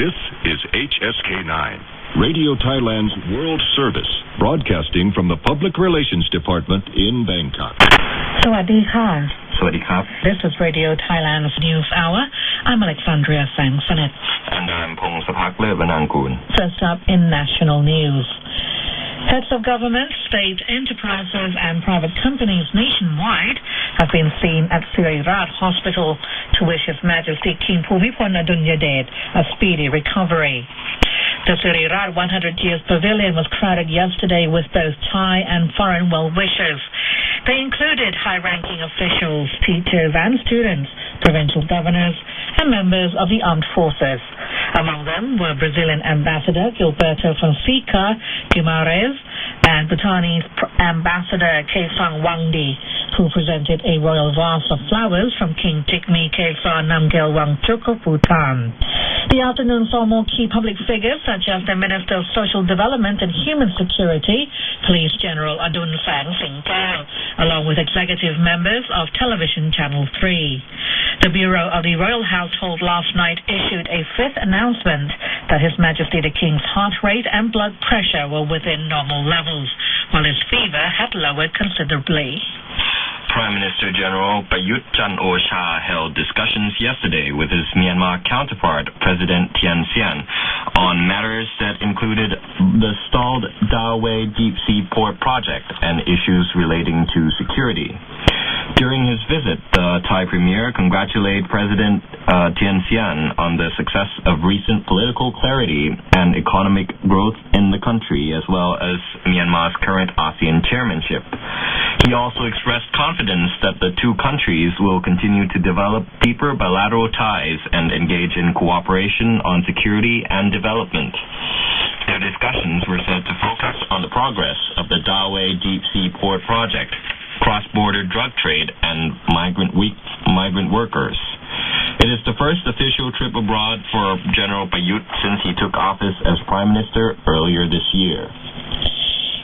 This is HSK9, Radio Thailand's World Service, broadcasting from the Public Relations Department in Bangkok. สวัสดีค่ะ สวัสดีครับ This is Radio Thailand's News Hour. I'm Alexandria Sangsanet. And I'm Pongsapak Levanangkun. First up in national news. Heads of government, state enterprises and private companies nationwide have been seen at Siriraj Hospital to wish His Majesty King Bhumibol Adulyadej a speedy recovery. The Siriraj 100 Years Pavilion was crowded yesterday with both Thai and foreign well-wishers. They included high-ranking officials, teachers and students, provincial governors and members of the armed forces. Among them were Brazilian Ambassador Gilberto Fonseca Guimarães and Bhutanese Ambassador Khaesang Wangdi, who presented a royal vase of flowers from King Jigme Khaesar Namgyel Wangchuk of Bhutan. The afternoon saw more key public figures such as the Minister of Social Development and Human Security, Police General Adun Sang Singtao, along with executive members of Television Channel 3. The Bureau of the Royal Household last night issued a fifth announcement that His Majesty the King's heart rate and blood pressure were within normal levels, while his fever had lowered considerably. Prime Minister General Prayut Chan-o-cha held discussions yesterday with his Myanmar counterpart, President Thein Sein, on matters that included the stalled Dawei deep-sea port project and issues relating to security. During his visit, the Thai Premier congratulated President Thein Sein on the success of recent political clarity and economic growth in the country, as well as Myanmar's current ASEAN chairmanship. He also expressed confidence that the two countries will continue to develop deeper bilateral ties and engage in cooperation on security and development. Their discussions were said to focus on the progress of the Dawei deep-sea port project, cross-border drug trade, and migrant workers. It is the first official trip abroad for General Prayut since he took office as Prime Minister earlier this year.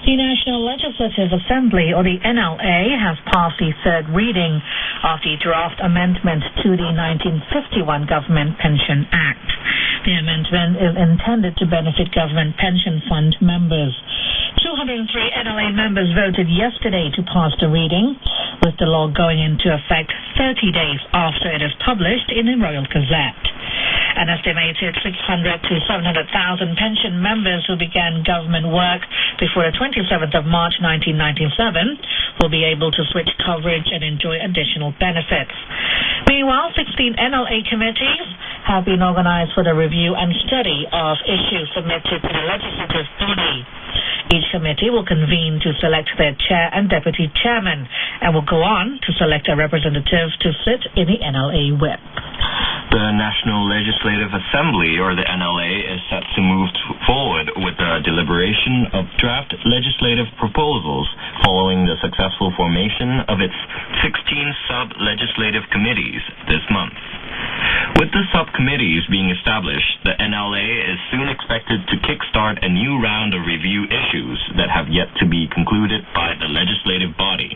The National Legislative Assembly, or the NLA, has passed the third reading of the draft amendment to the 1951 Government Pension Act. The amendment is intended to benefit government pension fund members. 203 NLA members voted yesterday to pass the reading, with the law going into effect 30 days after it is published in the Royal Gazette. An estimated 600 to 700,000 pension members who began government work before the 27th of March 1997 will be able to switch coverage and enjoy additional benefits. Meanwhile, 16 NLA committees have been organized for the review and study of issues submitted to the legislative body. Each committee will convene to select their chair and deputy chairman and will go on to select a representative to sit in the NLA whip. The National Legislative Assembly, or the NLA, is set to move forward with the deliberation of draft legislative proposals following the successful formation of its 16 sub-legislative committees this month. With the subcommittees being established, the NLA is soon expected to kickstart a new round of review issues that have yet to be concluded by the legislative body.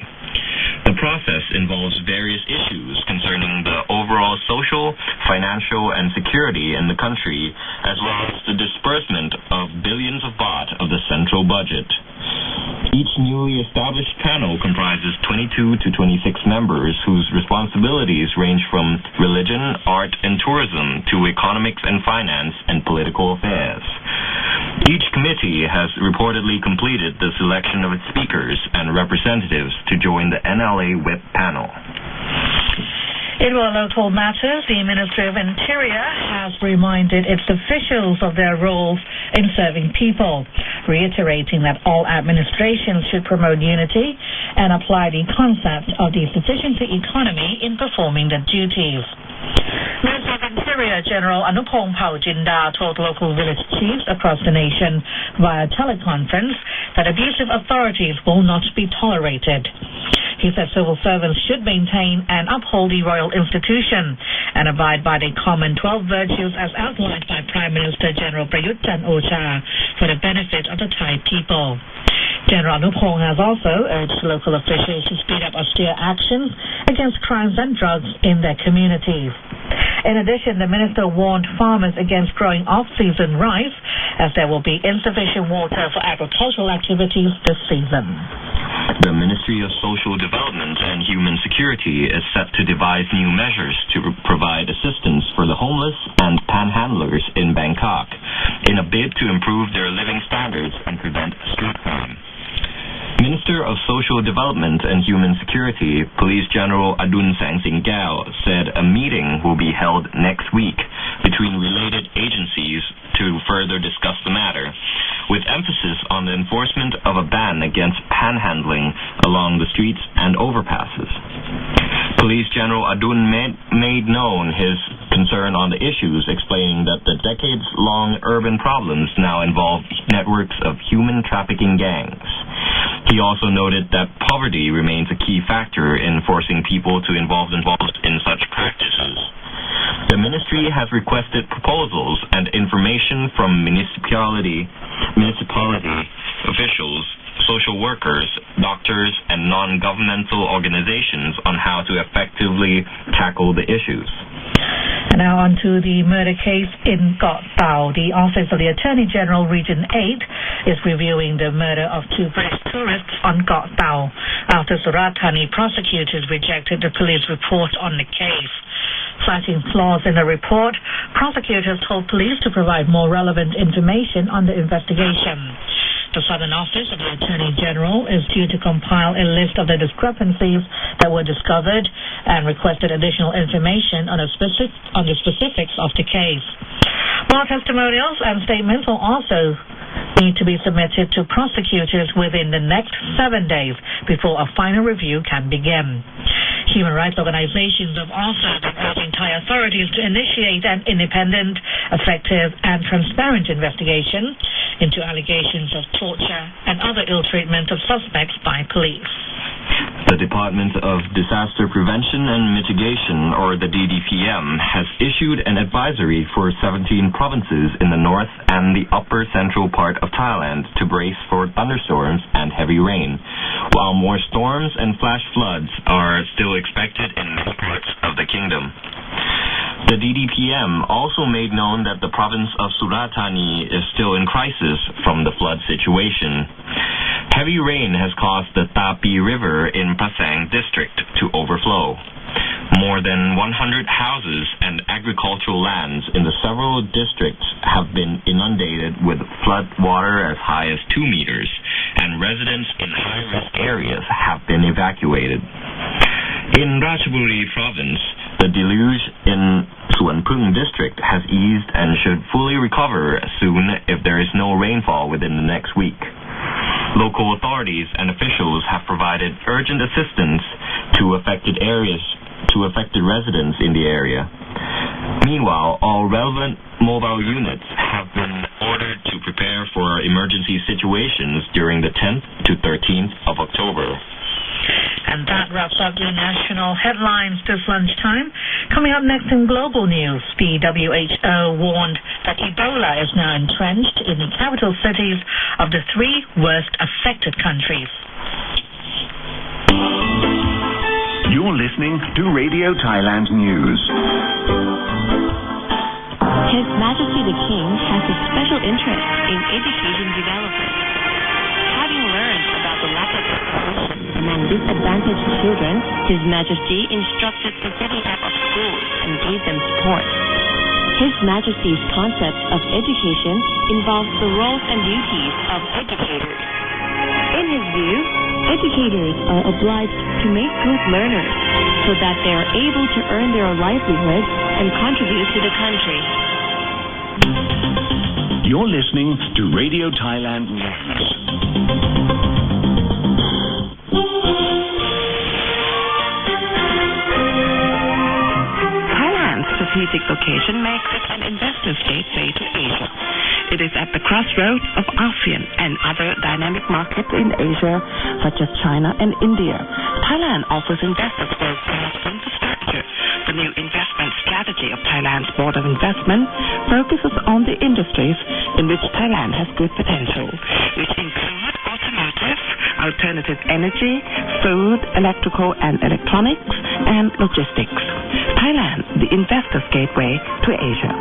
The process involves various issues concerning the overall social, financial, and security in the country, as well as the disbursement of billions of baht of the central budget. Each newly established panel comprises 22 to 26 members whose responsibilities range from religion, art, and tourism to economics and finance and political affairs. Each committee has reportedly completed the selection of its speakers and representatives to join the NLA whip panel. In more local matters, the Ministry of Interior has reminded its officials of their roles in serving people, reiterating that all administrations should promote unity and apply the concept of the sufficiency economy in performing their duties. Minister of Interior General Anupong Jinda told local village chiefs across the nation via teleconference that abusive authorities will not be tolerated. He said civil servants should maintain and uphold the royal institution and abide by the common 12 virtues as outlined by Prime Minister General Prayut Chan-o-cha for the benefit of the Thai people. General Anupong has also urged local officials to speed up austere actions against crimes and drugs in their communities. In addition, the minister warned farmers against growing off-season rice as there will be insufficient water for agricultural activities this season. The Ministry of Social Development and Human Security is set to devise new measures to provide assistance for the homeless and panhandlers in Bangkok in a bid to improve their living standards and prevent street crime. Minister of Social Development and Human Security, Police General Adun Sangsingao, said a meeting will be held next week between related agencies to further discuss the matter, with emphasis on the enforcement of a ban against panhandling along the streets and overpasses. Police General Adun made known his concern on the issues, explaining that the decades-long urban problems now involve networks of human trafficking gangs. He also noted that poverty remains a key factor in forcing people to involved in such practices. The ministry has requested proposals and information from municipality officials, social workers, doctors, and non-governmental organizations on how to effectively tackle the issues. And now on to the murder case in Koh Tao. The Office of the Attorney General Region 8 is reviewing the murder of 2 British tourists on Koh Tao after Surat Thani prosecutors rejected the police report on the case. Citing flaws in the report, prosecutors told police to provide more relevant information on the investigation. The Southern Office of the Attorney General is due to compile a list of the discrepancies that were discovered and requested additional information on the specifics of the case. More testimonials and statements will also need to be submitted to prosecutors within the next 7 days before a final review can begin. Human rights organizations have also been urging Thai authorities to initiate an independent, effective, and transparent investigation into allegations of torture and other ill treatment of suspects by police. The Department of Disaster Prevention and Mitigation, or the DDPM, has issued an advisory for 17 provinces in the north and the upper central part of Thailand to brace for thunderstorms and heavy rain, while more storms and flash floods are still expected in many parts of the kingdom. The DDPM also made known that the province of Surat Thani is still in crisis from the flood situation. Heavy rain has caused the Tapi River in Pasang district to overflow. More than 100 houses and agricultural lands in the several districts have been inundated with flood water as high as 2 meters, and residents in high-risk areas have been evacuated. In Ratchaburi province, the deluge in Suanpung district has eased and should fully recover soon if there is no rainfall within the next week. Local authorities and officials have provided urgent assistance to affected residents in the area. Meanwhile, all relevant mobile units have been ordered to prepare for emergency situations during the 10th to 13th of October. And that wraps up your national headlines this lunchtime. Coming up next in global news, the WHO warned that Ebola is now entrenched in the capital cities of the 3 worst affected countries. You're listening to Radio Thailand News. His Majesty the King has a special interest in education development. Having learned about the lack of education among disadvantaged children, His Majesty instructed the setting up of schools and gave them support. His Majesty's concept of education involves the roles and duties of educators. In his view, educators are obliged to make good learners so that they are able to earn their livelihood and contribute to the country. You're listening to Radio Thailand News. Thailand's strategic location makes it an investor gateway to Asia. It is at the crossroads of ASEAN and other dynamic markets in Asia, such as China and India. Thailand offers investors world-class infrastructure. The new investment strategy of Thailand's Board of Investment focuses on the industries in which Thailand has good potential, which include automotive, alternative energy, food, electrical and electronics, and logistics. Thailand, the investor's gateway to Asia.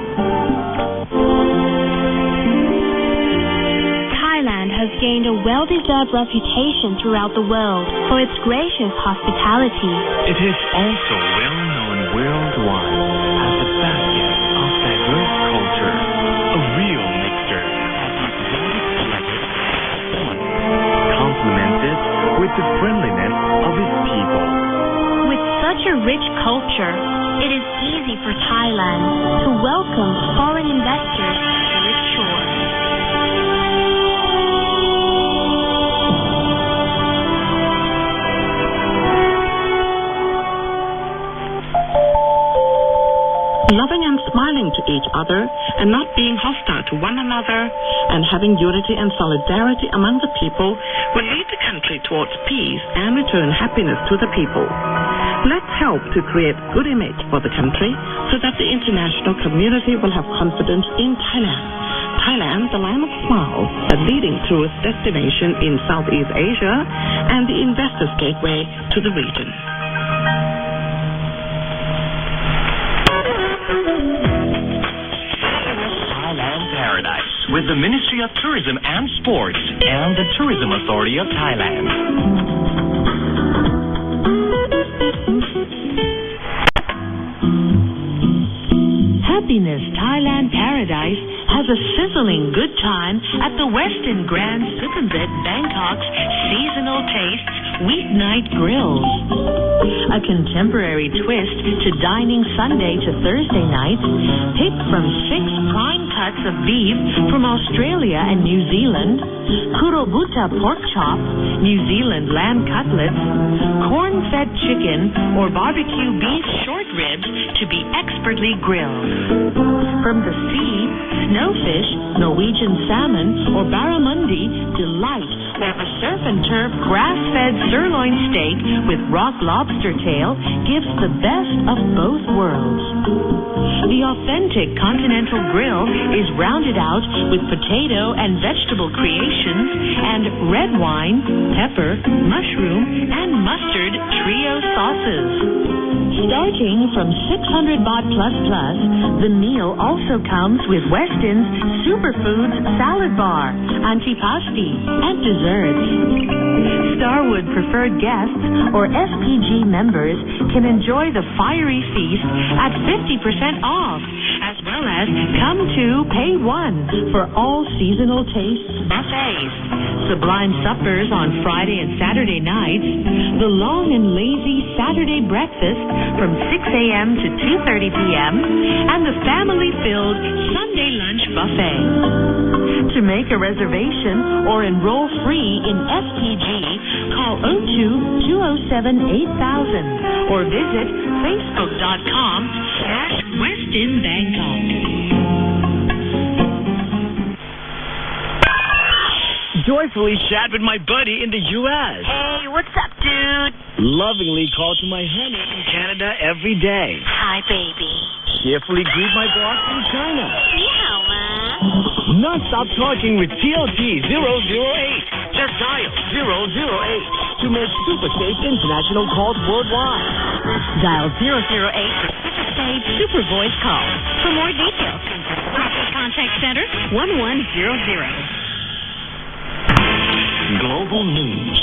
Thailand has gained a well-deserved reputation throughout the world for its gracious hospitality. It is also well known worldwide as a bastion of diverse culture, a real mixture of exotic pleasures, fun, complemented with the friendliness of its people. With such a rich culture, it is easy for Thailand to welcome foreign investors to its shores. Loving and smiling to each other and not being hostile to one another and having unity and solidarity among the people will lead the country towards peace and return happiness to the people. Let's help to create good image for the country so that the international community will have confidence in Thailand. Thailand, the land of smiles, a leading tourist destination in Southeast Asia and the investor's gateway to the region. Thailand Paradise with the Ministry of Tourism and Sports and the Tourism Authority of Thailand. Happiness Thailand Paradise has a sizzling good time at the Westin Grand Sukhumvit Bangkok's Seasonal Tastes Weeknight Grills. A contemporary twist to dining Sunday to Thursday nights, pick from 6 prime cuts of beef from Australia and New Zealand, kurobuta pork chop, New Zealand lamb cutlets, corn-fed chicken, or barbecue beef short ribs to be expertly grilled. From the sea, snowfish, Norwegian salmon, or barramundi delight, while the surf and turf grass-fed sirloin steak with rock lobster tail gives the best of both worlds. The authentic continental grill is rounded out with potato and vegetable creations and red wine, pepper, mushroom, and mustard trio sauces. Starting from 600 baht plus, the meal also comes with Westin's Superfoods Salad Bar, antipasti, and desserts. Starwood preferred guests or SPG members can enjoy the fiery feast at 50% off, as well as come to pay one for all seasonal tastes buffets, sublime suppers on Friday and Saturday nights, the long and lazy Saturday breakfast from 6 a.m. to 2:30 p.m., and the family-filled Sunday lunch buffet. To make a reservation or enroll free in SPG, call 02-207-8000 or visit facebook.com/WestinBangkok. Joyfully chat with my buddy in the U.S. Hey, what's up, dude? Lovingly call to my honey in Canada every day. Hi, baby. Cheerfully greet my boss in China. Meow, man. Non-stop talking with TLT 008. Just dial 008 to make super safe international calls worldwide. Dial 008 for super safe super voice calls. For more details, contact center 1100. Global News.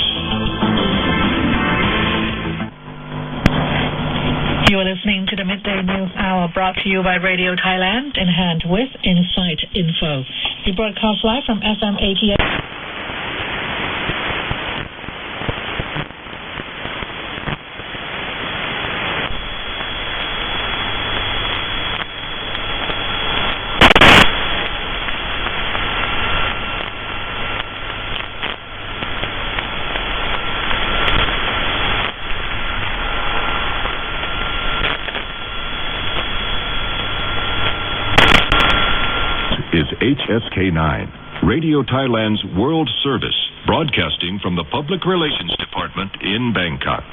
You are listening to the Midday News Hour, brought to you by Radio Thailand, in hand with Insight Info. We broadcast live from FM 88. Is HSK9, Radio Thailand's World Service, broadcasting from the Public Relations Department in Bangkok.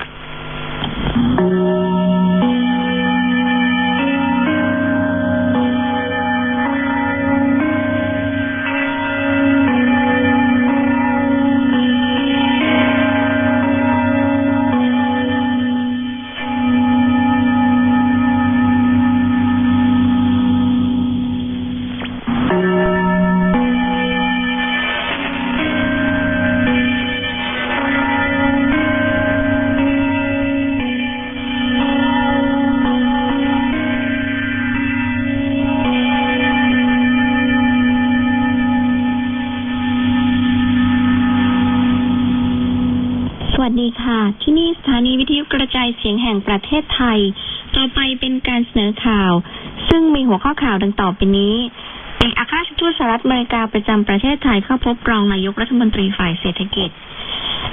ที่นี่สถานีวิทยุกระจายเสียงแห่งประเทศไทยต่อไปเป็นการเสนอข่าวซึ่งมีหัวข้อข่าวดังต่อไปนี้เอกอัครราชทูตสหรัฐอเมริกาประจำประเทศไทยเข้าพบรองนายกรัฐมนตรีฝ่ายเศรษฐกิจ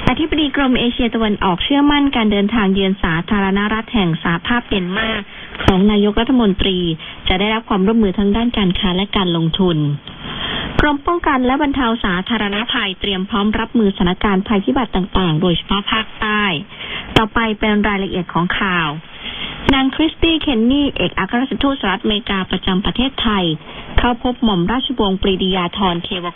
อธิบดีกรมเอเชียตะวันออกเชื่อมั่นการเดินทางเยือนสาธารณรัฐแห่งสหภาพเมียนมาของนายกรัฐมนตรีจะได้รับความร่วมมือทั้งด้านการค้าและการลงทุนกรมป้องกันและบรรเทาสาธารณภัยเตรียมพร้อมรับมือสถานการณ์ภัยพิบัติต่างๆโดยเฉพาะภาคใต้ต่อไปเป็นรายละเอียดของข่าวนางคริสตี้เคนนี่เอกอัครราชทูตสหรัฐอเมริกาประจำประเทศไทยเข้าพบหม่อมราชวงศ์ปรีดียาธรเทว